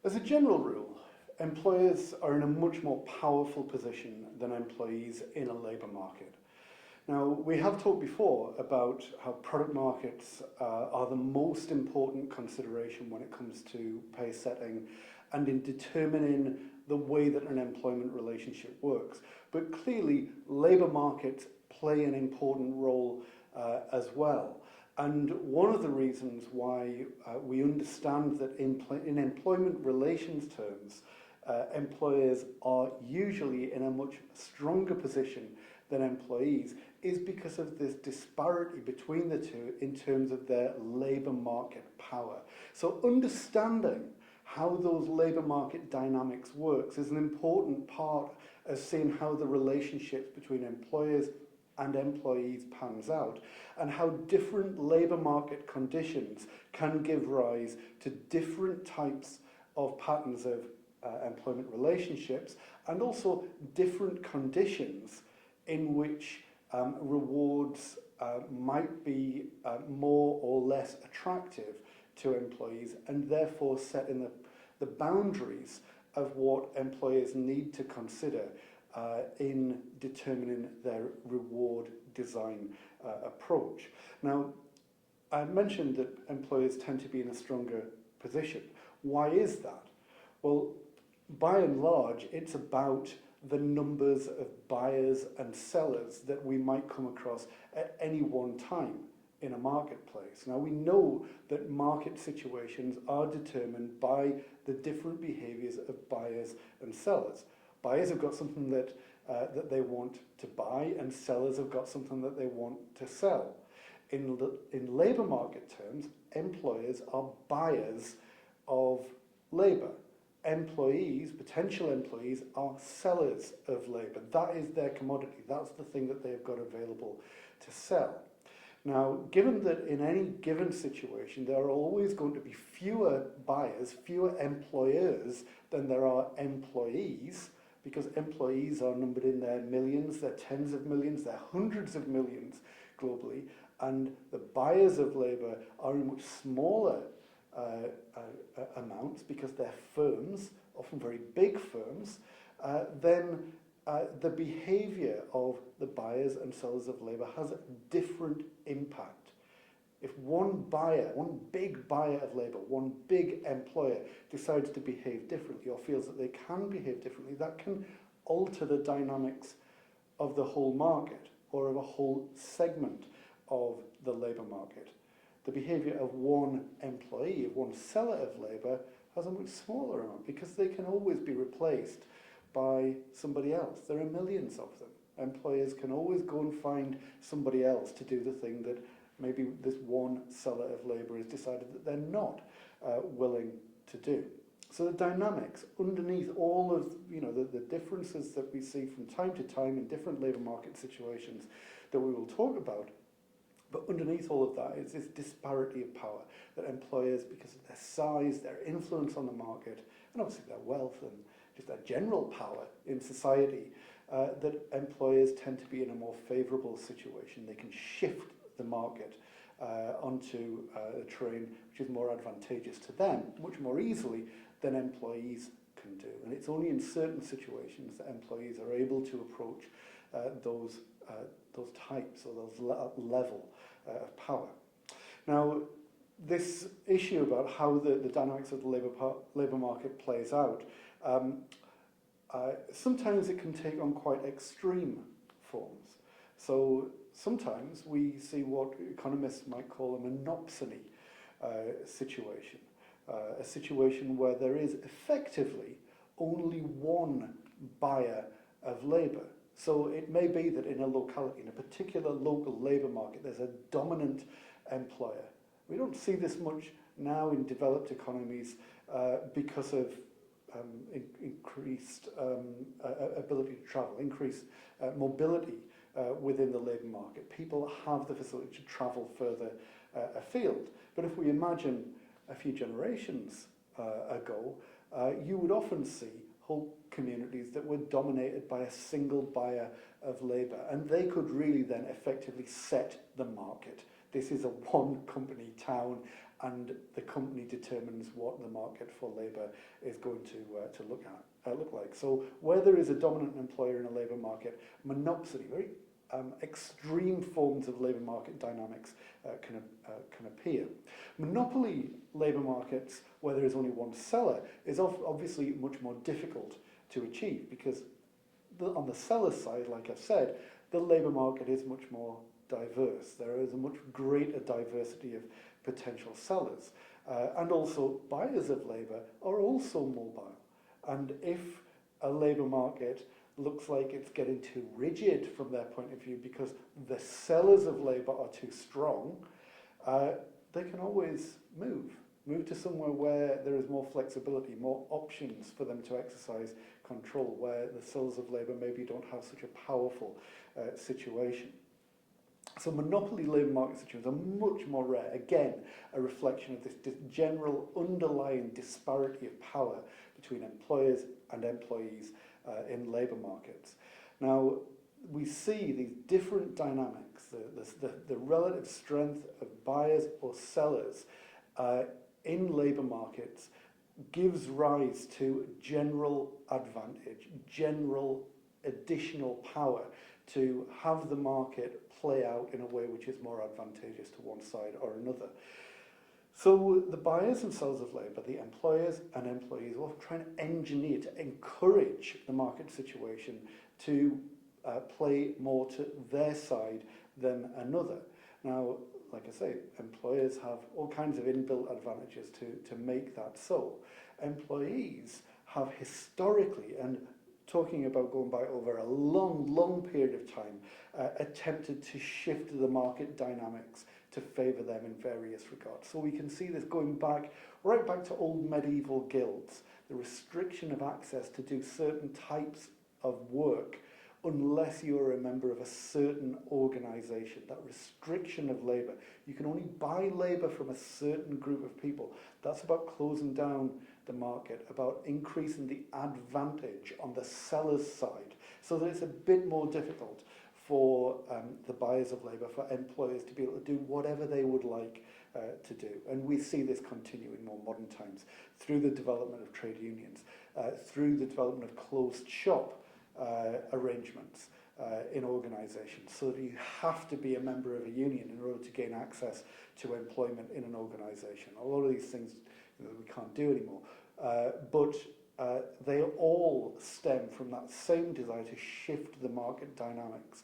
As a general rule, employers are in a much more powerful position than employees in a labour market. Now, we have talked before about how product markets are the most important consideration when it comes to pay setting and in determining the way that an employment relationship works. But clearly, labour markets play an important role as well. And one of the reasons why we understand that in employment relations terms, employers are usually in a much stronger position than employees is because of this disparity between the two in terms of their labour market power. So understanding how those labour market dynamics works is an important part of seeing how the relationships between employers and employees pans out, and how different labour market conditions can give rise to different types of patterns of employment relationships, and also different conditions in which rewards might be more or less attractive to employees, and therefore set in the boundaries of what employers need to consider in determining their reward design approach. Now, I mentioned that employers tend to be in a stronger position. Why is that? Well, by and large, it's about the numbers of buyers and sellers that we might come across at any one time in a marketplace. Now, we know that market situations are determined by the different behaviours of buyers and sellers. Buyers have got something that they want to buy, and sellers have got something that they want to sell. In labour market terms, employers are buyers of labour. Employees, potential employees, are sellers of labour. That is their commodity. That's the thing that they've got available to sell. Now, given that in any given situation there are always going to be fewer buyers, fewer employers than there are employees, because employees are numbered in their millions, their tens of millions, their hundreds of millions globally, and the buyers of labour are in much smaller amounts because they're firms, often very big firms, then the behaviour of the buyers and sellers of labour has a different impact. If one buyer, one big buyer of labour, one big employer decides to behave differently or feels that they can behave differently, that can alter the dynamics of the whole market or of a whole segment of the labour market. The behaviour of one employee, of one seller of labour, has a much smaller amount because they can always be replaced by somebody else. There are millions of them. Employers can always go and find somebody else to do the thing that maybe this one seller of labour has decided that they're not willing to do. So the dynamics underneath all of the differences that we see from time to time in different labour market situations that we will talk about, but underneath all of that is this disparity of power that employers, because of their size, their influence on the market, and obviously their wealth and just their general power in society, that employers tend to be in a more favourable situation. They can shift the market onto a terrain which is more advantageous to them much more easily than employees can do. And it's only in certain situations that employees are able to approach those types or those level of power. Now, this issue about how the dynamics of the labour market plays out, sometimes it can take on quite extreme forms. So sometimes we see what economists might call a monopsony situation, a situation where there is effectively only one buyer of labour. So it may be that in a locality, in a particular local labour market, there's a dominant employer. We don't see this much now in developed economies because of increased ability to travel, increased mobility within the labour market. People have the facility to travel further afield. But if we imagine a few generations ago, you would often see whole communities that were dominated by a single buyer of labour, and they could really then effectively set the market. This is a one company town, and the company determines what the market for labour is going to look like. So where there is a dominant employer in a labour market, monopsony, very extreme forms of labour market dynamics can appear. Monopoly labour markets, where there is only one seller, is obviously much more difficult to achieve, because on the seller side, like I've said, the labour market is much more diverse. There is a much greater diversity of potential sellers. And also buyers of labour are also mobile. And if a labour market looks like it's getting too rigid from their point of view because the sellers of labour are too strong, they can always move to somewhere where there is more flexibility, more options for them to exercise control, where the sellers of labour maybe don't have such a powerful situation. So monopoly labour market situations are much more rare. Again, a reflection of this general underlying disparity of power between employers and employees in labour markets. Now, we see these different dynamics, the relative strength of buyers or sellers in labour markets gives rise to general advantage, general additional power to have the market play out in a way which is more advantageous to one side or another. So the buyers and sellers of labour, the employers and employees, will try and engineer to encourage the market situation to play more to their side than another. Now, like I say, employers have all kinds of inbuilt advantages to make that so. Employees have historically, and talking about going back over a long period of time, attempted to shift the market dynamics to favour them in various regards. So we can see this going right back to old medieval guilds, the restriction of access to do certain types of work unless you're a member of a certain organisation, that restriction of labour. You can only buy labour from a certain group of people. That's about closing down the market, about increasing the advantage on the seller's side, so that it's a bit more difficult for the buyers of labour, for employers to be able to do whatever they would like to do. And we see this continue in more modern times through the development of trade unions, through the development of closed shop arrangements in organisations, so that you have to be a member of a union in order to gain access to employment in an organisation. A lot of these things we can't do anymore, but they all stem from that same desire to shift the market dynamics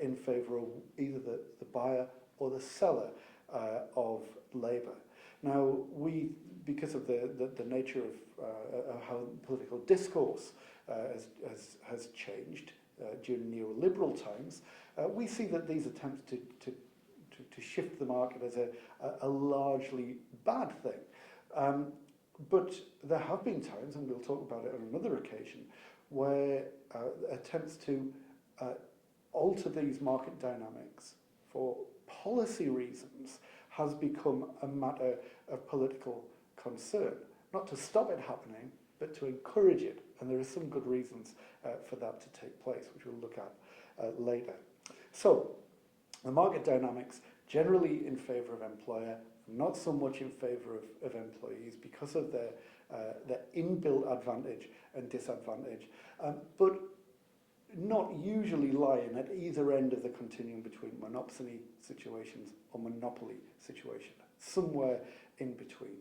in favour of either the buyer or the seller of labour. Now, because of the nature of how political discourse has changed during neoliberal times, we see that these attempts to shift the market as a largely bad thing. But there have been times, and we'll talk about it on another occasion, where attempts to alter these market dynamics for policy reasons has become a matter of political concern. Not to stop it happening, but to encourage it. And there are some good reasons for that to take place, which we'll look at later. So, the market dynamics generally in favour of employer, not so much in favour of employees because of their inbuilt advantage and disadvantage, but not usually lying at either end of the continuum between monopsony situations or monopoly situation, somewhere in between.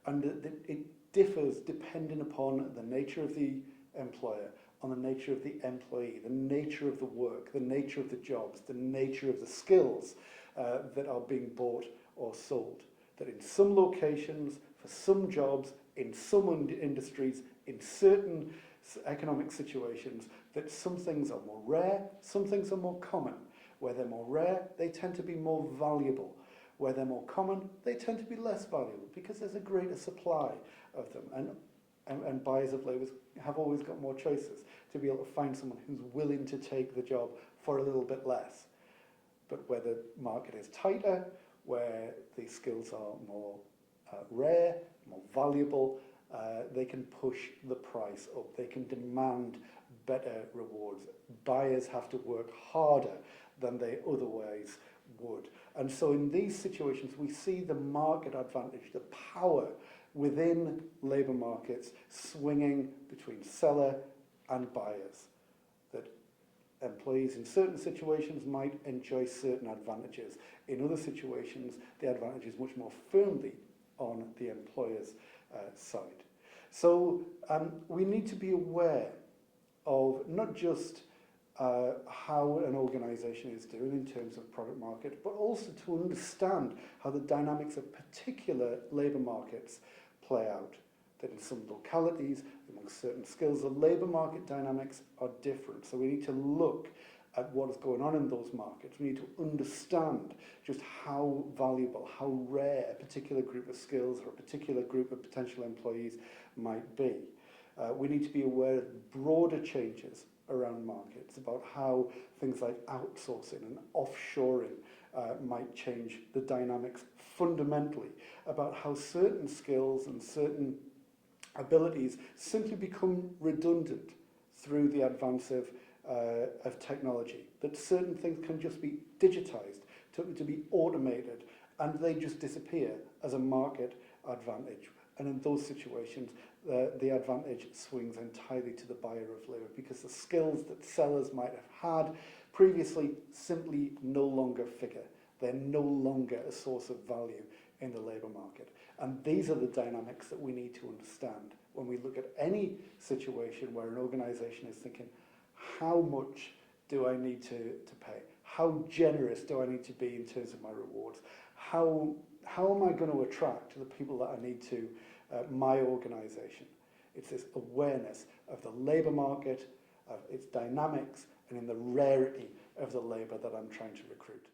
And it differs depending upon the nature of the employer, on the nature of the employee, the nature of the work, the nature of the jobs, the nature of the skills that are being bought or sold. That in some locations, for some jobs, in some industries, in certain economic situations, that some things are more rare, some things are more common. Where they're more rare, they tend to be more valuable. Where they're more common, they tend to be less valuable because there's a greater supply of them. And buyers of labour have always got more choices to be able to find someone who's willing to take the job for a little bit less. But where the market is tighter, where the skills are more rare, more valuable, they can push the price up. They can demand better rewards. Buyers have to work harder than they otherwise would. And so in these situations, we see the market advantage, the power within labour markets swinging between seller and buyers. That employees in certain situations might enjoy certain advantages. In other situations, the advantage is much more firmly on the employer's side. So we need to be aware of not just how an organisation is doing in terms of product market, but also to understand how the dynamics of particular labour markets play out. That in some localities, amongst certain skills, the labour market dynamics are different. So we need to look at what is going on in those markets. We need to understand just how valuable, how rare a particular group of skills or a particular group of potential employees might be. We need to be aware of broader changes around markets, about how things like outsourcing and offshoring might change the dynamics fundamentally, about how certain skills and certain abilities simply become redundant through the advance of technology, that certain things can just be digitized, to be automated, and they just disappear as a market advantage. And in those situations, the advantage swings entirely to the buyer of labour, because the skills that sellers might have had previously simply no longer figure. They're no longer a source of value in the labour market. And these are the dynamics that we need to understand when we look at any situation where an organisation is thinking, how much do I need to pay? How generous do I need to be in terms of my rewards? How am I going to attract the people that I need to my organisation? It's this awareness of the labour market, of its dynamics, and in the rarity of the labour that I'm trying to recruit.